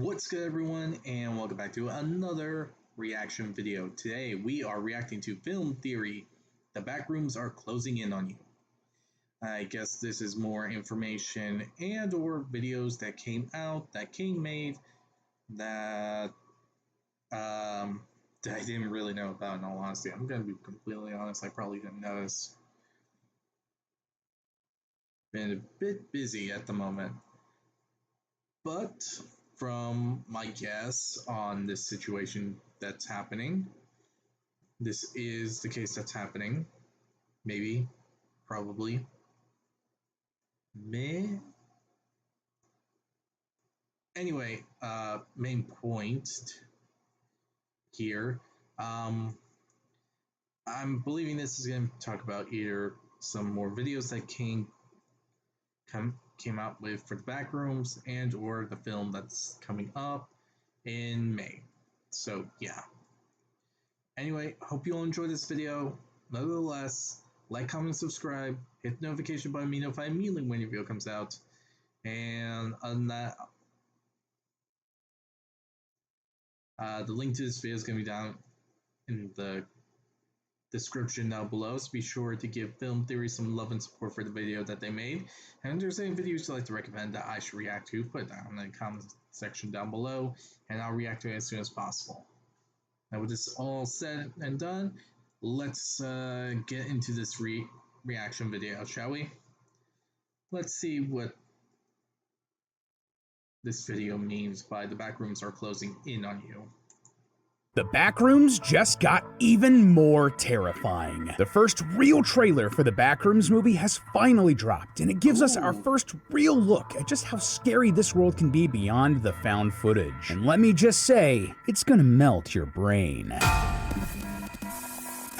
What's good, everyone, and welcome back to another reaction video. Today we are reacting to Film Theory. The Backrooms are closing in on you. I guess this is more information and or videos that came out, that King made, that I didn't really know about, in all honesty. I'm going to be completely honest, I probably didn't notice. Been a bit busy at the moment. But from my guess on this situation that's happening, this is the case that's happening. Maybe, probably. Meh. Anyway, main point here. I'm believing this is going to talk about either some more videos that came out with for the Backrooms and or the film that's coming up in May. So yeah. Anyway, hope you all enjoy this video. Nevertheless, like, comment, subscribe, hit the notification button, be notified immediately when your video comes out. And on that, the link to this video is going to be down in the description down below, so be sure to give Film Theory some love and support for the video that they made. And if there's any videos you'd like to recommend that I should react to, put it down in the comment section down below, and I'll react to it as soon as possible. Now with this all said and done, let's get into this reaction video, shall we? Let's see what this video means by the Backrooms are closing in on you. The Backrooms just got even more terrifying. The first real trailer for the Backrooms movie has finally dropped, and it gives us our first real look at just how scary this world can be beyond the found footage. And let me just say, it's gonna melt your brain.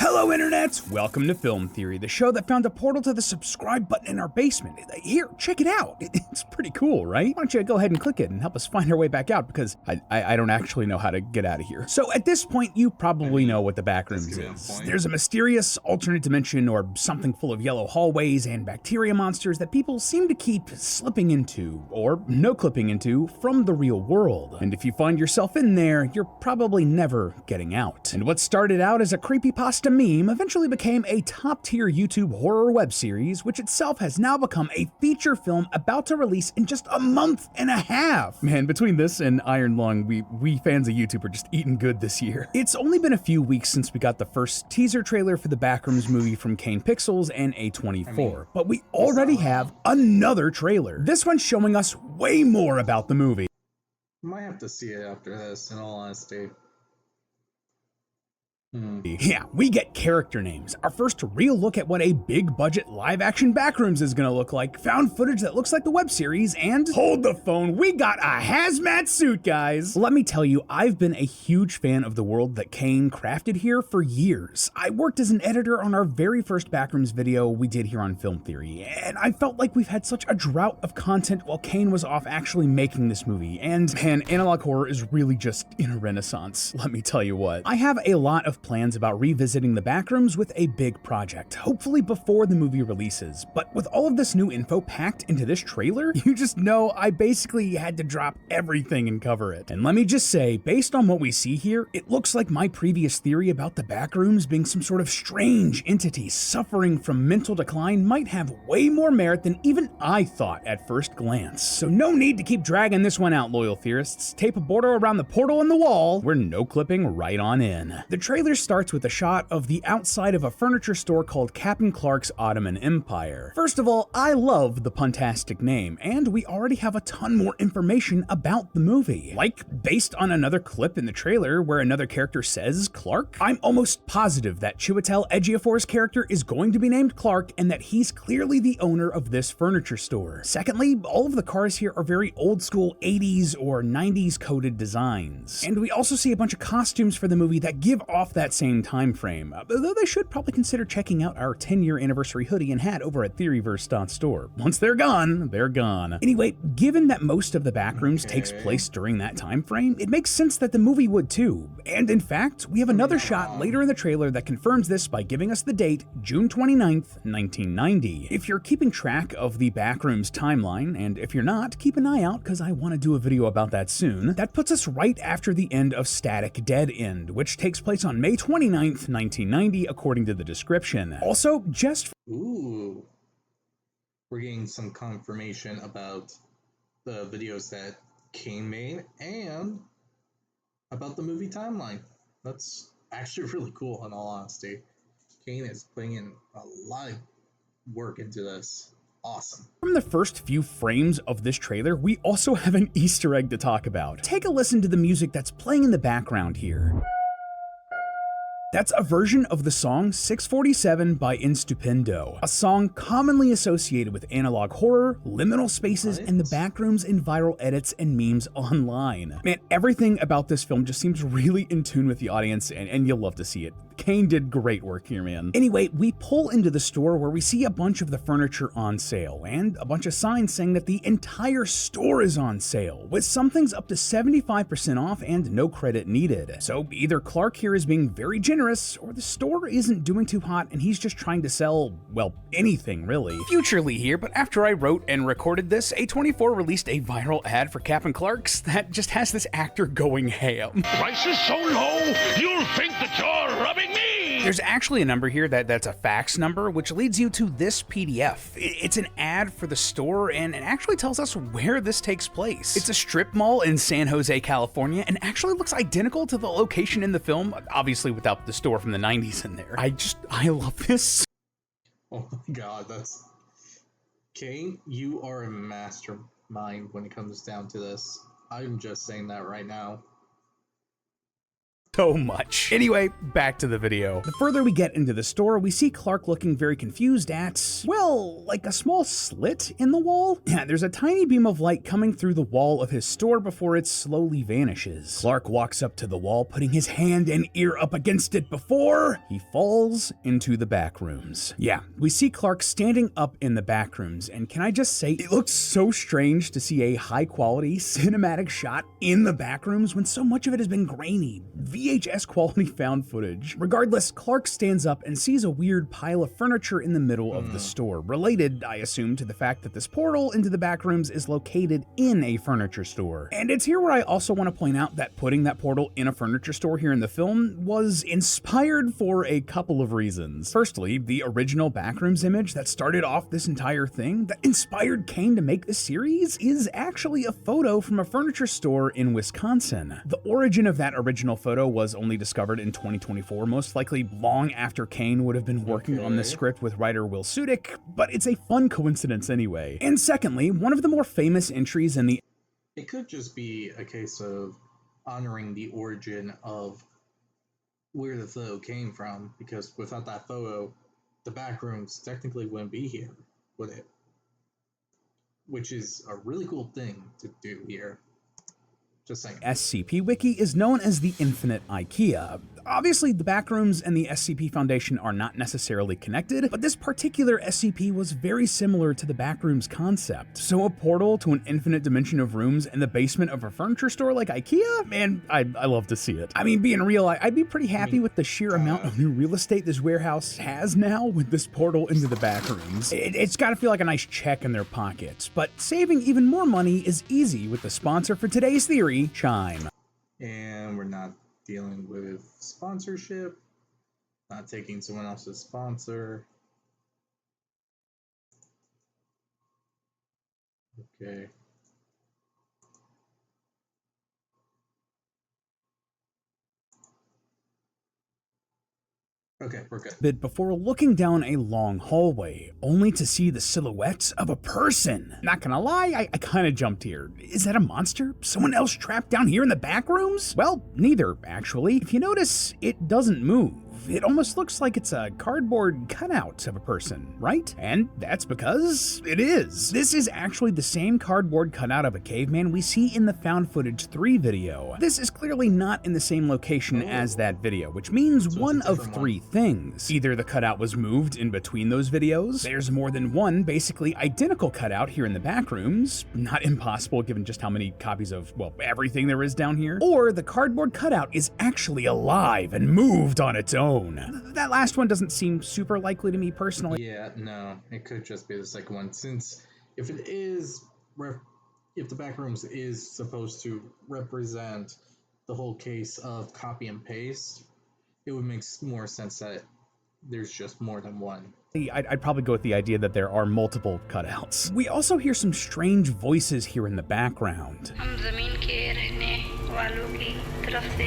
Hello, Internet! Welcome to Film Theory, the show that found a portal to the subscribe button in our basement. Here, check it out. It's pretty cool, right? Why don't you go ahead and click it and help us find our way back out, because I don't actually know how to get out of here. So at this point, you probably know what the Backrooms is. There's a mysterious alternate dimension or something full of yellow hallways and bacteria monsters that people seem to keep slipping into, or no-clipping into, from the real world. And if you find yourself in there, you're probably never getting out. And what started out as a creepypasta meme eventually became a top-tier YouTube horror web series, which itself has now become a feature film about to release in just a month and a half. Man, between this and Iron Lung, we fans of YouTube are just eating good this year. It's only been a few weeks since we got the first teaser trailer for the Backrooms movie from Kane Pixels and A24, but we already have another trailer. This one's showing us way more about the movie. Might have to see it after this, in all honesty. Yeah, we get character names, our first real look at what a big budget live action Backrooms is gonna look like, found footage that looks like the web series, and hold the phone, we got a hazmat suit, guys! Let me tell you, I've been a huge fan of the world that Kane crafted here for years. I worked as an editor on our very first Backrooms video we did here on Film Theory, and I felt like we've had such a drought of content while Kane was off actually making this movie, and man, analog horror is really just in a renaissance, let me tell you what. I have a lot of plans about revisiting the Backrooms with a big project, hopefully before the movie releases, but with all of this new info packed into this trailer, you just know I basically had to drop everything and cover it. And let me just say, based on what we see here, it looks like my previous theory about the Backrooms being some sort of strange entity suffering from mental decline might have way more merit than even I thought at first glance. So no need to keep dragging this one out, loyal theorists. Tape a border around the portal and the wall, we're no-clipping right on in. The trailer starts with a shot of the outside of a furniture store called Captain Clark's Ottoman Empire. First of all, I love the puntastic name, and we already have a ton more information about the movie. Like, based on another clip in the trailer where another character says Clark, I'm almost positive that Chiwetel Ejiofor's character is going to be named Clark and that he's clearly the owner of this furniture store. Secondly, all of the cars here are very old school 80s or 90s coded designs. And we also see a bunch of costumes for the movie that give off that that same time frame, though they should probably consider checking out our 10-year anniversary hoodie and hat over at Theoryverse.store. Once they're gone, they're gone. Anyway, given that most of the Backrooms takes place during that time frame, it makes sense that the movie would too. And in fact, we have another shot later in the trailer that confirms this by giving us the date, June 29th, 1990. If you're keeping track of the Backrooms timeline, and if you're not, keep an eye out because I want to do a video about that soon, that puts us right after the end of Static Dead End, which takes place on May 29th, 1990, according to the description. Also, just Ooh. We're getting some confirmation about the videos that Kane made and about the movie timeline. That's actually really cool, in all honesty. Kane is putting in a lot of work into this. Awesome. From the first few frames of this trailer, we also have an Easter egg to talk about. Take a listen to the music that's playing in the background here. That's a version of the song 647 by Instupendo, a song commonly associated with analog horror, liminal spaces, and the Backrooms in viral edits and memes online. Man, everything about this film just seems really in tune with the audience, and you'll love to see it. Kane did great work here, man. Anyway, we pull into the store where we see a bunch of the furniture on sale, and a bunch of signs saying that the entire store is on sale, with some things up to 75% off and no credit needed. So either Clark here is being very generous, or the store isn't doing too hot and he's just trying to sell, well, anything really. Futurely here, but after I wrote and recorded this, A24 released a viral ad for Cap'n Clark's that just has this actor going ham. Price is so low, you'll think that you're robbing me! There's actually a number here that's a fax number, which leads you to this PDF. It's an ad for the store, and it actually tells us where this takes place. It's a strip mall in San Jose, California, and actually looks identical to the location in the film, obviously without the store from the 90s in there. I love this. Oh my god, that's... Kane, you are a mastermind when it comes down to this. I'm just saying that right now. So much. Anyway, back to the video. The further we get into the store, we see Clark looking very confused at, well, like a small slit in the wall. Yeah, there's a tiny beam of light coming through the wall of his store before it slowly vanishes. Clark walks up to the wall, putting his hand and ear up against it before he falls into the Backrooms. Yeah, we see Clark standing up in the Backrooms, and can I just say, it looks so strange to see a high-quality cinematic shot in the Backrooms when so much of it has been grainy, VHS quality found footage. Regardless, Clark stands up and sees a weird pile of furniture in the middle of the store, related, I assume, to the fact that this portal into the Backrooms is located in a furniture store. And it's here where I also want to point out that putting that portal in a furniture store here in the film was inspired for a couple of reasons. Firstly, the original Backrooms image that started off this entire thing, that inspired Kane to make this series, is actually a photo from a furniture store in Wisconsin. The origin of that original photo was only discovered in 2024, most likely long after Kane would have been working on this script with writer Will Sudik, but it's a fun coincidence anyway. And secondly, one of the more famous entries in the... It could just be a case of honoring the origin of where the photo came from, because without that photo, the Backrooms technically wouldn't be here, would it? Which is a really cool thing to do here. Just saying. SCP Wiki is known as the Infinite IKEA. Obviously, the Backrooms and the SCP Foundation are not necessarily connected, but this particular SCP was very similar to the Backrooms concept. So a portal to an infinite dimension of rooms in the basement of a furniture store like IKEA? Man, I love to see it. I mean, being real, I'd be pretty happy with the sheer amount of new real estate this warehouse has now with this portal into the Backrooms. It's gotta feel like a nice check in their pockets, but saving even more money is easy with the sponsor for today's theory, Chime. And we're not dealing with sponsorship, not taking someone else's sponsor. Okay. Okay, we're good. Bit before looking down a long hallway, only to see the silhouette of a person. Not gonna lie, I kinda jumped here. Is that a monster? Someone else trapped down here in the Backrooms? Well, neither, actually. If you notice, it doesn't move. it almost looks like it's a cardboard cutout of a person, right? And that's because it is. This is actually the same cardboard cutout of a caveman we see in the Found Footage 3 video. This is clearly not in the same location as that video, which means one of three things. Either the cutout was moved in between those videos, there's more than one basically identical cutout here in the Backrooms, not impossible given just how many copies of, well, everything there is down here, or the cardboard cutout is actually alive and moved on its own. That last one doesn't seem super likely to me personally. Yeah, no, it could just be the second one, since if the Backrooms is supposed to represent the whole case of copy and paste, it would make more sense that there's just more than one. I'd probably go with the idea that there are multiple cutouts. We also hear some strange voices here in the background.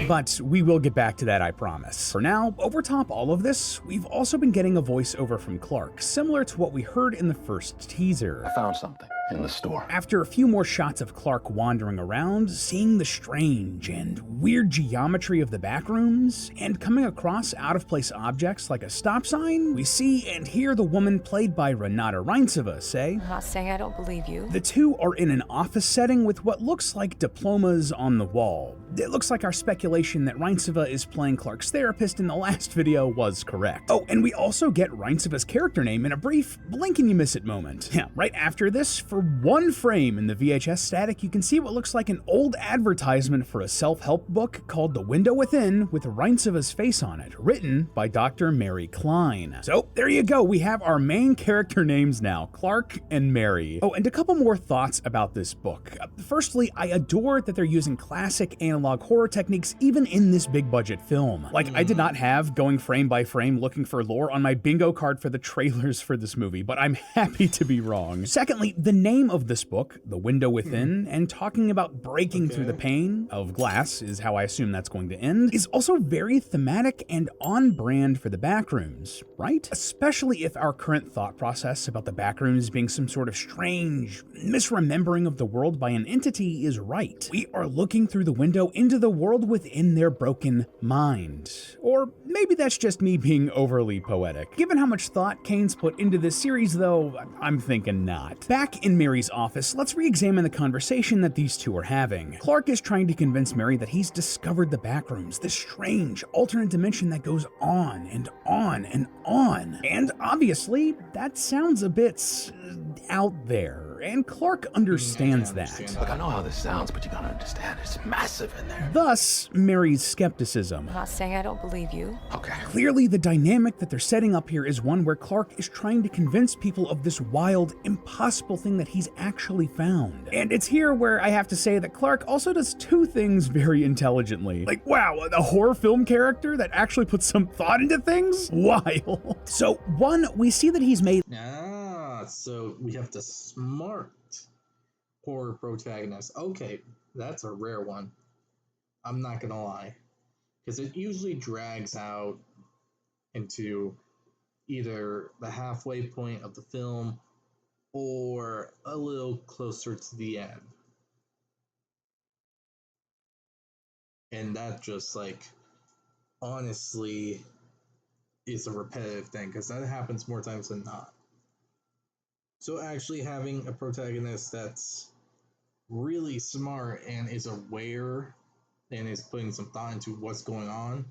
But we will get back to that, I promise. For now, over top all of this, we've also been getting a voiceover from Clark, similar to what we heard in the first teaser. I found something in the store. After a few more shots of Clark wandering around, seeing the strange and weird geometry of the Backrooms, and coming across out-of-place objects like a stop sign, we see and hear the woman played by Renata Reinsova say, I'm not saying I don't believe you. The two are in an office setting with what looks like diplomas on the wall. It looks like our speculation that Reinsova is playing Clark's therapist in the last video was correct. Oh, and we also get Reinsova's character name in a brief blink and you miss it moment. Yeah, right after this, for one frame in the VHS static, you can see what looks like an old advertisement for a self-help book called The Window Within with Reinsova's face on it, written by Dr. Mary Klein. So there you go, we have our main character names now, Clark and Mary. Oh, and a couple more thoughts about this book. Firstly, I adore that they're using classic analog horror techniques even in this big budget film. Like, I did not have going frame by frame looking for lore on my bingo card for the trailers for this movie, but I'm happy to be wrong. Secondly, the name of this book, The Window Within, and talking about breaking through the pane of glass is how I assume that's going to end, is also very thematic and on brand for the Backrooms, right? Especially if our current thought process about the Backrooms being some sort of strange misremembering of the world by an entity is right. We are looking through the window into the world within their broken mind. Or maybe that's just me being overly poetic. Given how much thought Kane's put into this series though, I'm thinking not. Back in Mary's office, let's re-examine the conversation that these two are having. Clark is trying to convince Mary that he's discovered the Backrooms, this strange alternate dimension that goes on and on and on. And obviously, that sounds a bit out there. And Clark understands that. Look, I know how this sounds, but you gotta understand, it's massive in there. Thus, Mary's skepticism. I'm not saying I don't believe you. Okay. Clearly, the dynamic that they're setting up here is one where Clark is trying to convince people of this wild, impossible thing that he's actually found. And it's here where I have to say that Clark also does two things very intelligently. Like, wow, a horror film character that actually puts some thought into things? Wild. So, one, we see that he's made So we have the smart horror protagonist. Okay, that's a rare one. I'm not gonna lie. Because it usually drags out into either the halfway point of the film or a little closer to the end. And that just, like, honestly is a repetitive thing, because that happens more times than not. So actually having a protagonist that's really smart and is aware and is putting some thought into what's going on,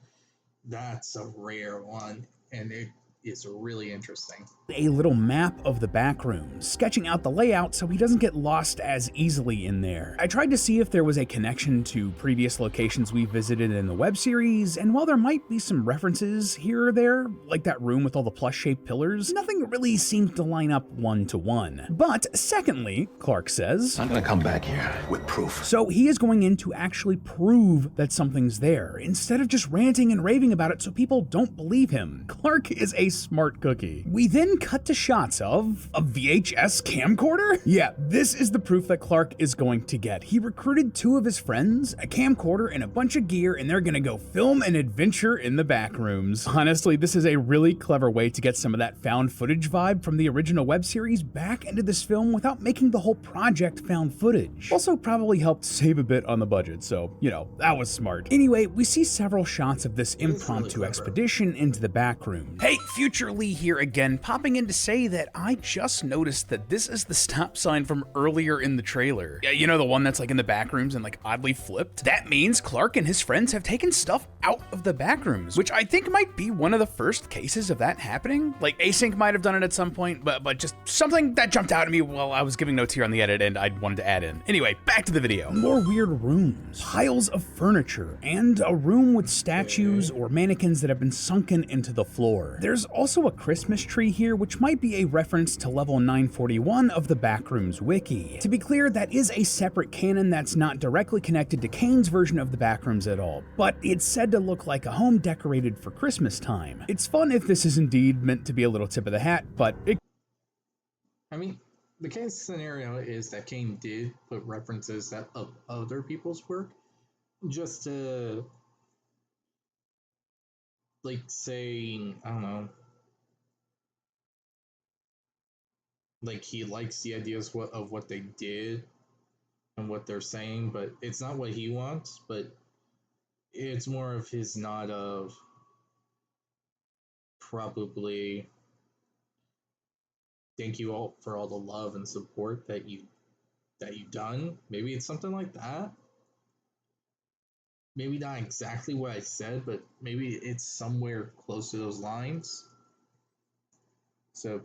that's a rare one, and it is really interesting. A little map of the Backrooms, sketching out the layout so he doesn't get lost as easily in there. I tried to see if there was a connection to previous locations we visited in the web series, and while there might be some references here or there, like that room with all the plush-shaped pillars, nothing really seemed to line up one-to-one. But secondly, Clark says, I'm gonna come back here with proof. So he is going in to actually prove that something's there, instead of just ranting and raving about it so people don't believe him. Clark is a smart cookie. We then cut to shots of a VHS camcorder? Yeah, this is the proof that Clark is going to get. He recruited 2 of his friends, a camcorder, and a bunch of gear, and they're gonna go film an adventure in the Backrooms. Honestly, this is a really clever way to get some of that found footage vibe from the original web series back into this film without making the whole project found footage. Also probably helped save a bit on the budget, so, you know, that was smart. Anyway, we see several shots of this impromptu expedition into the backroom. Hey, Future Lee here again, popping in to say that I just noticed that this is the stop sign from earlier in the trailer. Yeah, you know, the one that's like in the backrooms and like oddly flipped? That means Clark and his friends have taken stuff out of the backrooms, which I think might be one of the first cases of that happening. Like Async might have done it at some point, but just something that jumped out at me while I was giving notes here on the edit and I wanted to add in. Anyway, back to the video. More weird rooms, piles of furniture, and a room with statues or mannequins that have been sunken into the floor. There's also a Christmas tree here, which might be a reference to level 941 of the Backrooms wiki. To be clear, that is a separate canon that's not directly connected to Kane's version of the Backrooms at all, but it's said to look like a home decorated for Christmas time. It's fun if this is indeed meant to be a little tip of the hat, but I mean, the case scenario is that Kane did put references of other people's work just to, like, say, I don't know, like he likes the ideas of what they did and what they're saying, but it's not what he wants, but it's more of his nod of probably thank you all for all the love and support that you've done. Maybe it's something like that. Maybe not exactly what I said, but maybe it's somewhere close to those lines. So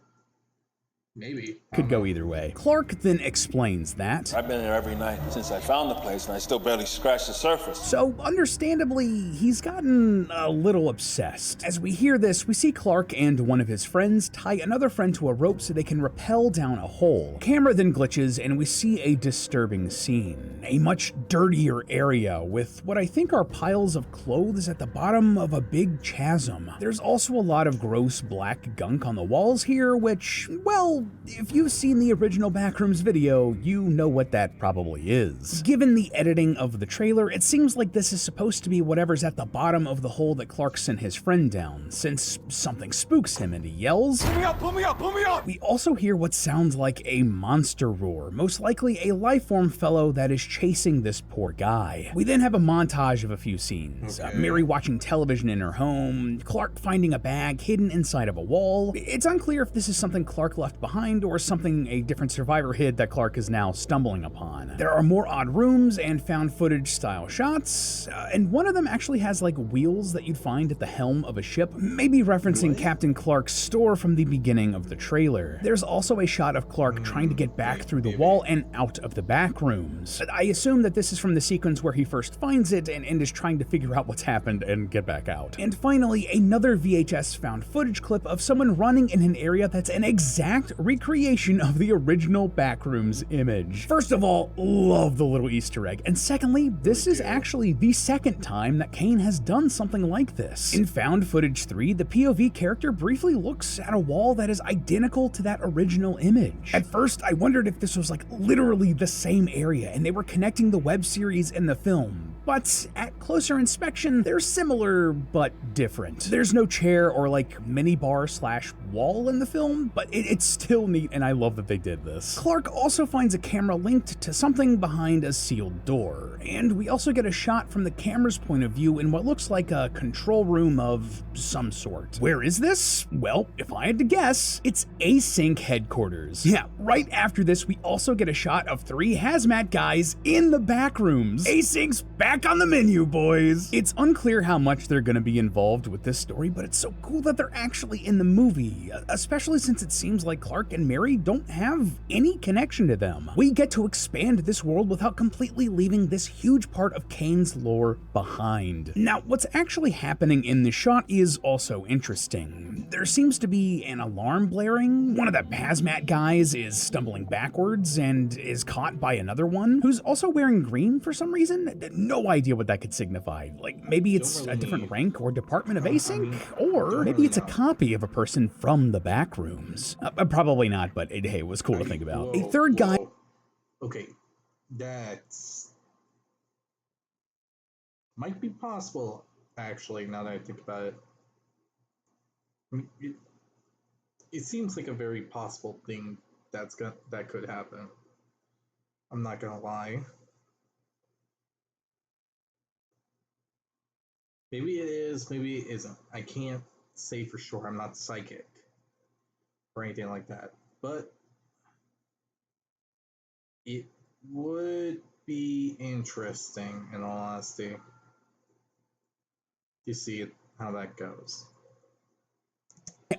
maybe. Could go either way. Clark then explains that I've been there every night since I found the place, and I still barely scratched the surface. so understandably, he's gotten a little obsessed. As we hear this, we see Clark and one of his friends tie another friend to a rope so they can rappel down a hole. Camera then glitches and we see a disturbing scene. A much dirtier area with what I think are piles of clothes at the bottom of a big chasm. There's also a lot of gross black gunk on the walls here, which, well, if you've seen the original Backrooms video, you know what that probably is. Given the editing of the trailer, it seems like this is supposed to be whatever's at the bottom of the hole that Clark sent his friend down, since something spooks him and he yells, "Pull me up, pull me up, pull me up!" We also hear what sounds like a monster roar, most likely a lifeform fellow that is chasing this poor guy. We then have a montage of a few scenes. Mary watching television in her home, Clark finding a bag hidden inside of a wall. It's unclear if this is something Clark left behind or something a different survivor hid that Clark is now stumbling upon. There are more odd rooms and found footage style shots, and one of them actually has like wheels that you'd find at the helm of a ship, maybe referencing Captain Clark's store from the beginning of the trailer. There's also a shot of Clark trying to get back through the wall and out of the back rooms. I assume that this is from the sequence where he first finds it and is trying to figure out what's happened and get back out. And finally, another VHS found footage clip of someone running in an area that's an exact recreation of the original Backrooms image. First of all, love the little Easter egg, and secondly, this is actually the second time that Kane has done something like this. In Found Footage 3, the POV character briefly looks at a wall that is identical to that original image. At first, I wondered if this was like literally the same area and they were connecting the web series and the film. But at closer inspection, they're similar but different. There's no chair or like mini bar slash wall in the film, but it's still neat and I love that they did this. Clark also finds a camera linked to something behind a sealed door, and we also get a shot from the camera's point of view in what looks like a control room of some sort. Where is this? Well, if I had to guess, it's Async headquarters. Yeah, right after this, we also get a shot of 3 hazmat guys in the Backrooms. Async's back on the menu, boys. It's unclear how much they're gonna be involved with this story, but it's so cool that they're actually in the movie, especially since it seems like Clark and Mary don't have any connection to them. We get to expand this world without completely leaving this huge part of Kane's lore behind. Now, what's actually happening in this shot is also interesting. There seems to be an alarm blaring. One of the hazmat guys is stumbling backwards and is caught by another one who's also wearing green for some reason. No no idea what that could signify. Like, maybe it's a different rank or department of async, or maybe it's a copy of a person from the Backrooms. Probably not, but hey, it was cool to think about. A third guy... Okay, that's... might be possible, actually, now that I think about it. I mean, it seems like a very possible thing that could happen. I'm not gonna lie. Maybe it is, maybe it isn't. I can't say for sure. I'm not psychic or anything like that. But it would be interesting, in all honesty, to see how that goes.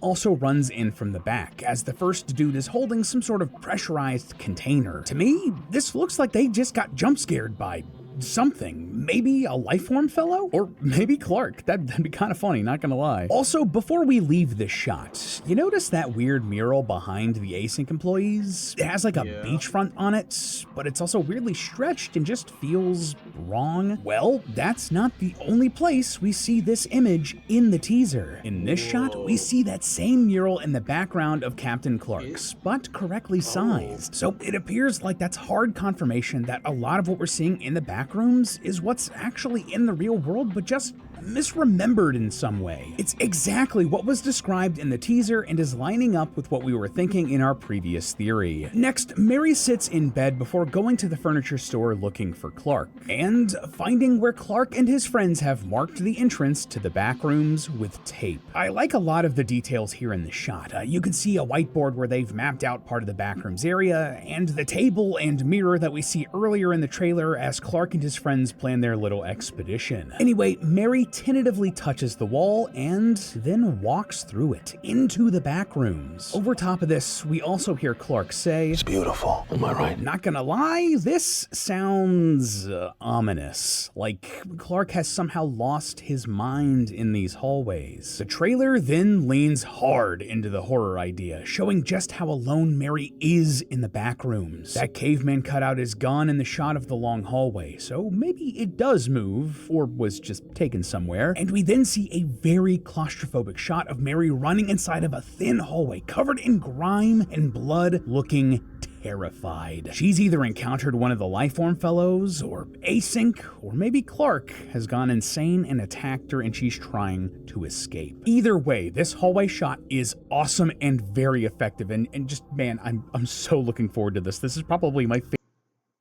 Also runs in from the back, as the first dude is holding some sort of pressurized container. To me, this looks like they just got jump scared by something. Maybe a lifeform fellow? Or maybe Clark. That'd be kind of funny, not gonna lie. Also, before we leave this shot, you notice that weird mural behind the async employees? It has like a beachfront on it, but it's also weirdly stretched and just feels wrong. Well, that's not the only place we see this image in the teaser. In this shot, we see that same mural in the background of Captain Clark's, but correctly sized. So it appears like that's hard confirmation that a lot of what we're seeing in the Backrooms is what's actually in the real world, but just misremembered in some way. It's exactly what was described in the teaser and is lining up with what we were thinking in our previous theory. Next, Mary sits in bed before going to the furniture store looking for Clark, and finding where Clark and his friends have marked the entrance to the Backrooms with tape. I like a lot of the details here in the shot. You can see a whiteboard where they've mapped out part of the Backrooms area, and the table and mirror that we see earlier in the trailer as Clark and his friends plan their little expedition. Anyway, Mary tentatively touches the wall and then walks through it into the Backrooms. Over top of this, we also hear Clark say, It's beautiful, am I right? Not gonna lie, this sounds ominous. Like Clark has somehow lost his mind in these hallways. The trailer then leans hard into the horror idea, showing just how alone Mary is in the Backrooms. That caveman cutout is gone in the shot of the long hallway, so maybe it does move, or was just taken somewhere. And we then see a very claustrophobic shot of Mary running inside of a thin hallway covered in grime and blood, looking terrified. She's either encountered one of the lifeform fellows, or async, or maybe Clark has gone insane and attacked her and she's trying to escape. Either way, this hallway shot is awesome and very effective, and just, man, I'm so looking forward to this. This is probably my favorite.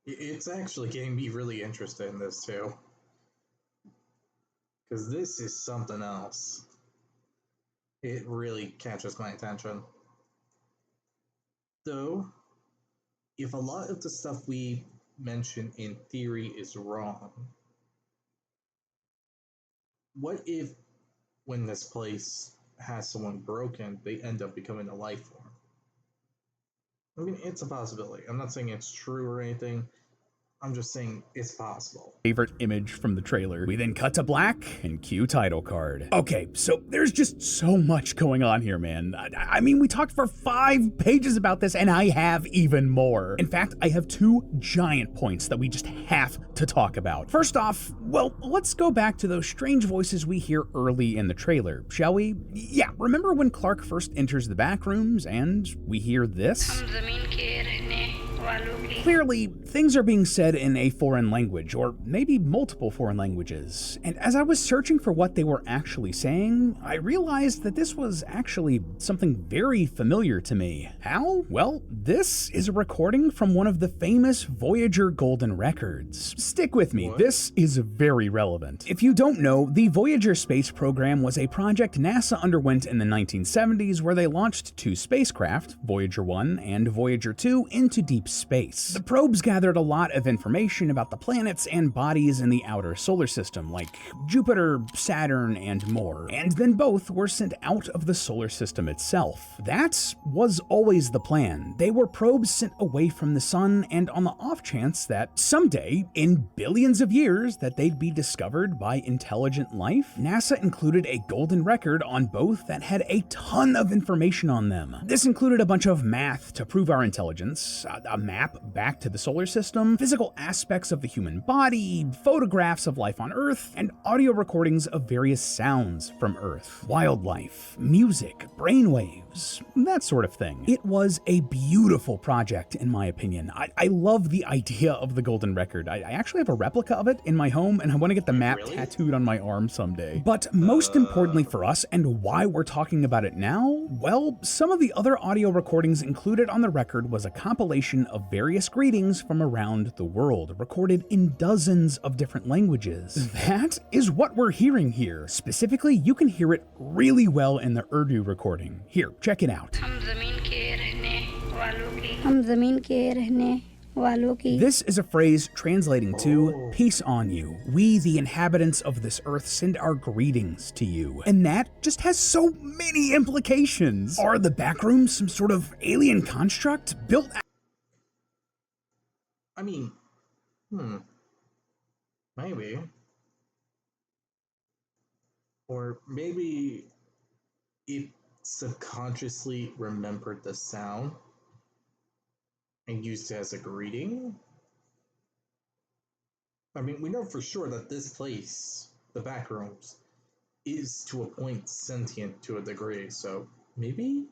It's actually getting me really interested in this too. Because this is something else. It really catches my attention. Though, if a lot of the stuff we mention in theory is wrong, what if when this place has someone broken, they end up becoming a life form? I mean, it's a possibility. I'm not saying it's true or anything. I'm just saying it's possible. Favorite image from the trailer. We then cut to black and cue title card. Okay, so there's just so much going on here, man. I mean, we talked for 5 pages about this, and I have even more. In fact, I have 2 giant points that we just have to talk about. First off, well, let's go back to those strange voices we hear early in the trailer, shall we? Yeah, remember when Clark first enters the Backrooms and we hear this? Clearly, things are being said in a foreign language, or maybe multiple foreign languages, and as I was searching for what they were actually saying, I realized that this was actually something very familiar to me. How? Well, this is a recording from one of the famous Voyager Golden Records. Stick with me, this is very relevant. If you don't know, the Voyager space program was a project NASA underwent in the 1970s where they launched 2 spacecraft, Voyager 1 and Voyager 2, into deep space. The probes gathered a lot of information about the planets and bodies in the outer solar system, like Jupiter, Saturn, and more, and then both were sent out of the solar system itself. That was always the plan. They were probes sent away from the sun, and on the off chance that someday, in billions of years, that they'd be discovered by intelligent life, NASA included a golden record on both that had a ton of information on them. This included a bunch of math to prove our intelligence, a map back to the solar system, physical aspects of the human body, photographs of life on Earth, and audio recordings of various sounds from Earth, wildlife, music, brainwaves, that sort of thing. It was a beautiful project, in my opinion. I love the idea of the golden record. I actually have a replica of it in my home, and I want to get the map tattooed on my arm someday. But most importantly for us, and why we're talking about it now, well, some of the other audio recordings included on the record was a compilation of various greetings from around the world, recorded in dozens of different languages. That is what we're hearing here. Specifically, you can hear it really well in the Urdu recording. Here, check it out. This is a phrase translating to, peace on you. We, the inhabitants of this earth, send our greetings to you. And that just has so many implications. Are the Backrooms some sort of alien construct built? I mean, maybe. Or maybe it subconsciously remembered the sound and used it as a greeting. I mean, we know for sure that this place, the Backrooms, is to a point sentient to a degree, so maybe?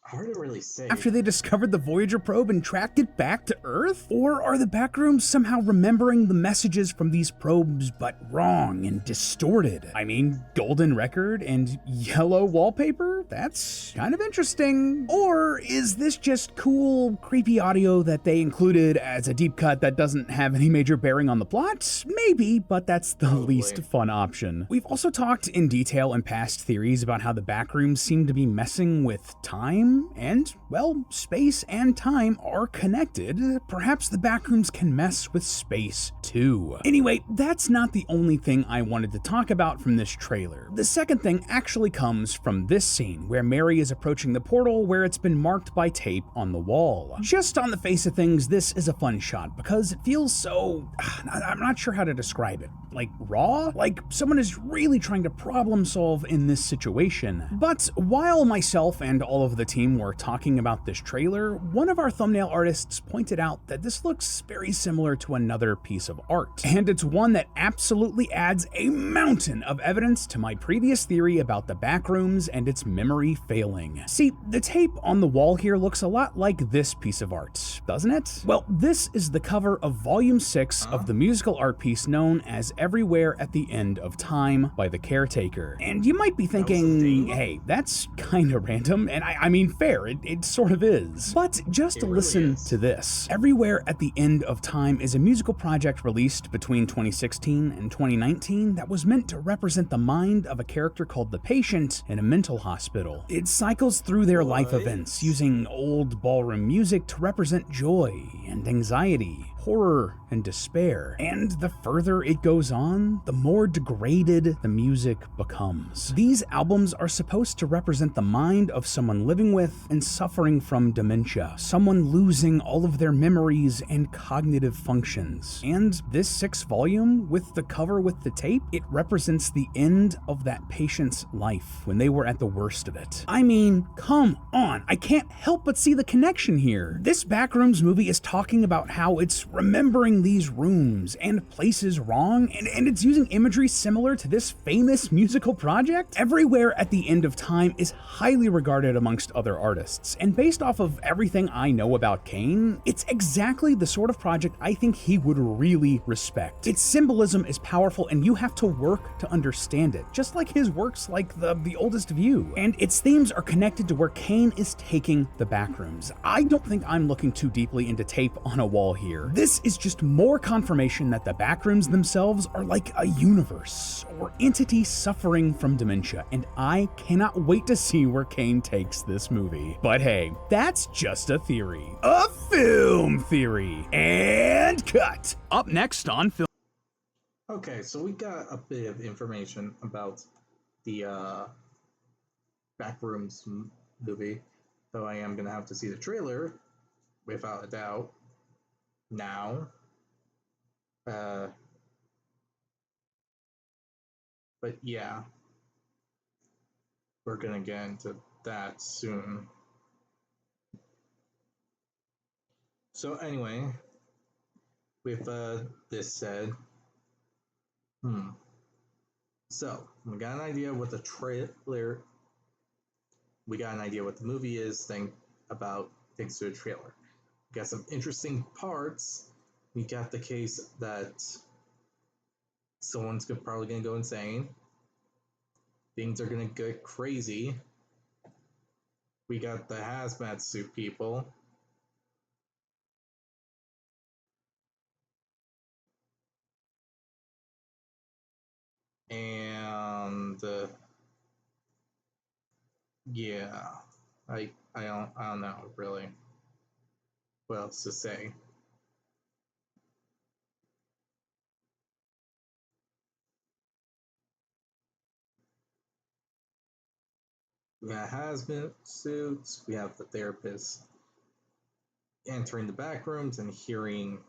Hard to really say. After they discovered the Voyager probe and tracked it back to Earth? Or are the Backrooms somehow remembering the messages from these probes but wrong and distorted? I mean, golden record and yellow wallpaper? That's kind of interesting. Or is this just cool, creepy audio that they included as a deep cut that doesn't have any major bearing on the plot? Maybe, but that's the least fun option. We've also talked in detail in past theories about how the Backrooms seem to be messing with time. And, well, space and time are connected. Perhaps the Backrooms can mess with space too. Anyway, that's not the only thing I wanted to talk about from this trailer. The second thing actually comes from this scene, where Mary is approaching the portal where it's been marked by tape on the wall. Just on the face of things, this is a fun shot because it feels so... I'm not sure how to describe it. Like, raw? Like, someone is really trying to problem solve in this situation. But while myself and all of the team were talking about this trailer, one of our thumbnail artists pointed out that this looks very similar to another piece of art. And it's one that absolutely adds a mountain of evidence to my previous theory about the Backrooms and its memory failing. See, the tape on the wall here looks a lot like this piece of art, doesn't it? Well, this is the cover of Volume 6 of the musical art piece known as Everywhere at the End of Time by The Caretaker. And you might be thinking, hey, that's kinda random, and I mean fair, it sort of is. But just listen to this. Everywhere at the End of Time is a musical project released between 2016 and 2019 that was meant to represent the mind of a character called the patient in a mental hospital. It cycles through their life events using old ballroom music to represent joy and anxiety, horror and despair. And the further it goes on, the more degraded the music becomes. These albums are supposed to represent the mind of someone living with and suffering from dementia, someone losing all of their memories and cognitive functions. And this 6th volume, with the cover with the tape, it represents the end of that patient's life when they were at the worst of it. I mean, come on, I can't help but see the connection here. This Backrooms movie is talking about how it's remembering these rooms and places wrong, and it's using imagery similar to this famous musical project. Everywhere at the End of Time is highly regarded amongst other artists, and based off of everything I know about Kane, it's exactly the sort of project I think he would really respect. Its symbolism is powerful, and you have to work to understand it, just like his works like The Oldest View. And its themes are connected to where Kane is taking the Backrooms. I don't think I'm looking too deeply into tape on a wall here. This is just more confirmation that the Backrooms themselves are like a universe or entity suffering from dementia, and I cannot wait to see where Kane takes this movie. But hey, that's just a theory. A film theory. And cut. Up next on Film. Okay, so we got a bit of information about the Backrooms movie, though I am gonna have to see the trailer, without a doubt, now. But yeah, we're gonna get into that soon. So anyway, with this said, so we got an idea what the trailer, we got an idea what the movie is, thanks to a trailer. We got some interesting parts. We got the case that someone's probably gonna go insane. Things are gonna get crazy. We got the hazmat suit people. And yeah, I don't know really what else to say. We got hazmat suits. We have the therapist entering the back rooms and hearing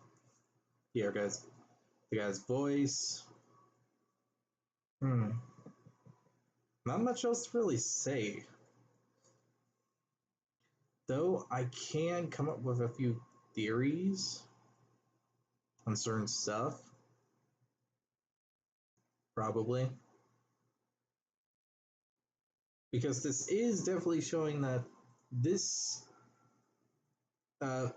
the guy's voice. Not much else to really say. Though I can come up with a few theories on certain stuff. Probably. Because this is definitely showing that this the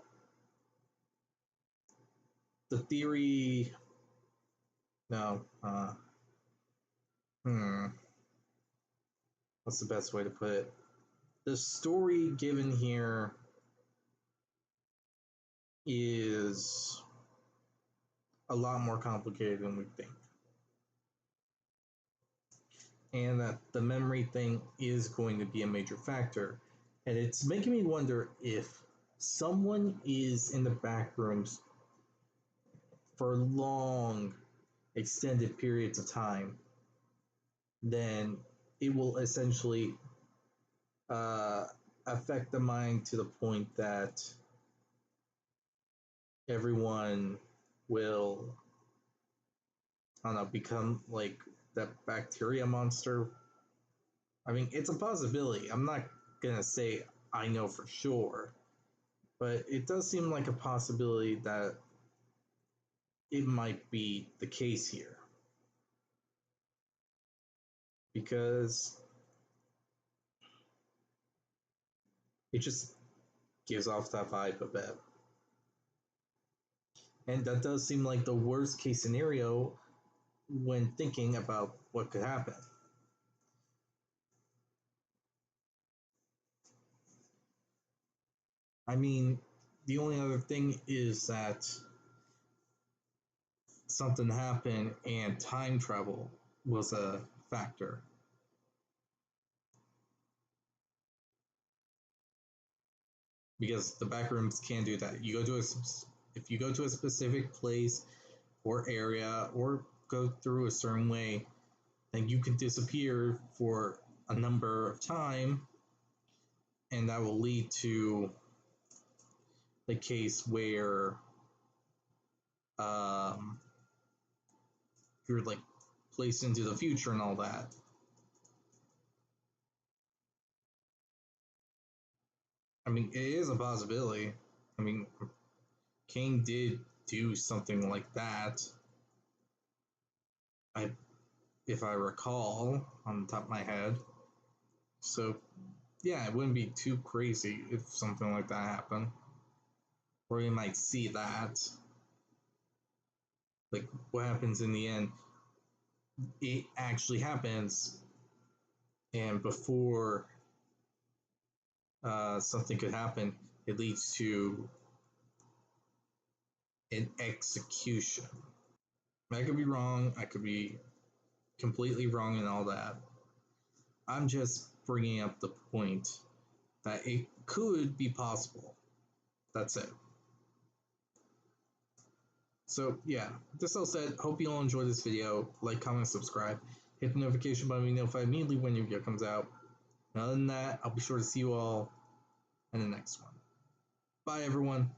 theory no what's the best way to put it? The story given here is a lot more complicated than we think. And that the memory thing is going to be a major factor. And it's making me wonder if someone is in the back rooms for long, extended periods of time, then it will essentially affect the mind to the point that everyone will, I don't know, become like that bacteria monster. I mean, it's a possibility. I'm not gonna say I know for sure, but it does seem like a possibility that it might be the case here. Because it just gives off that vibe a bit. And that does seem like the worst case scenario when thinking about what could happen. I mean, the only other thing is that something happened and time travel was a factor. Because the backrooms can do that. If you go to a specific place or area or go through a certain way, then you can disappear for a number of time, and that will lead to the case where you're like placed into the future and all that. I mean, it is a possibility. I mean, King did do something like that. If I recall, on the top of my head. So, yeah, it wouldn't be too crazy if something like that happened. Or you might see that. Like, what happens in the end? It actually happens, and before something could happen, it leads to an execution. I could be wrong. I could be completely wrong and all that. I'm just bringing up the point that it could be possible. That's it. So yeah, this all said, hope you all enjoyed this video. Like, comment, subscribe. Hit the notification button to be notified immediately when your video comes out. And other than that, I'll be sure to see you all in the next one. Bye everyone.